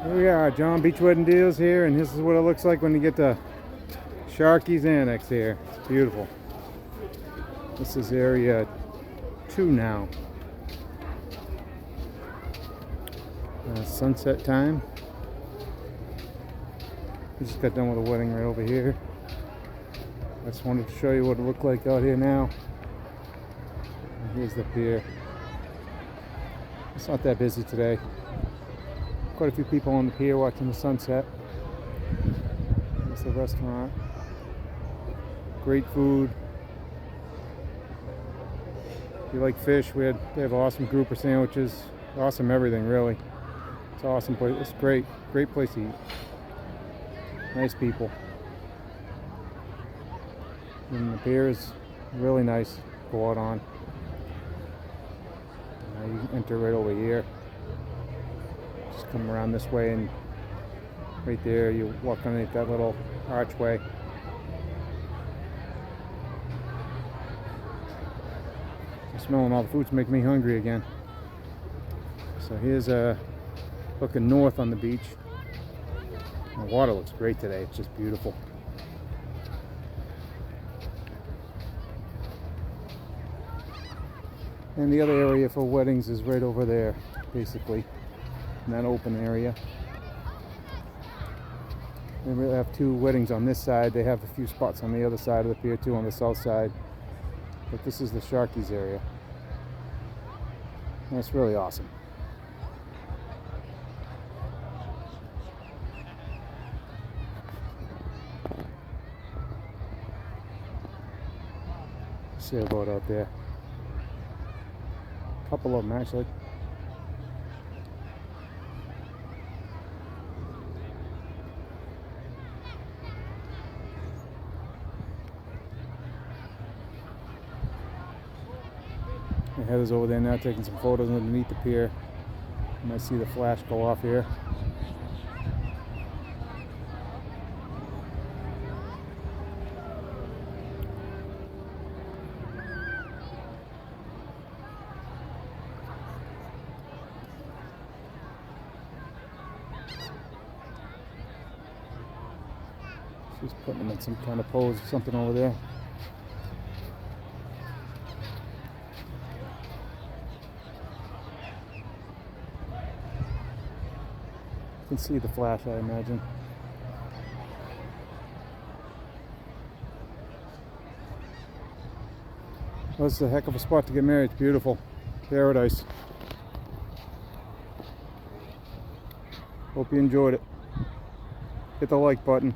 Here we are, John Beach Wedding Deals here, and this is what it looks like when you get to Sharky's Annex here. It's beautiful. This is area 2 now. Sunset time. We just got done with a wedding right over here. I just wanted to show you what it looked like out here now. And here's the pier. It's not that busy today. Quite a few people on the pier watching the sunset. There's the restaurant. Great food. If you like fish, they have awesome grouper sandwiches. Awesome everything, really. It's an awesome place. It's great. Great place to eat. Nice people. And the pier is really nice to go out on. You enter right over here. Just come around this way, and right there you walk underneath that little archway. I'm smelling all the food's making me hungry again. So here's looking north on the beach. The water looks great today. It's just beautiful. And the other area for weddings is right over there, basically, in that open area. They really have 2 weddings on this side. They have a few spots on the other side of the pier too, on the south side. But this is the Sharky's area. And it's really awesome. Sailboat out there. Couple of them actually. Heather's over there now taking some photos underneath the pier. You might see the flash go off here. She's putting him in some kind of pose or something over there. You can see the flash, I imagine. Well, this is a heck of a spot to get married. It's beautiful. Paradise. Hope you enjoyed it. Hit the like button.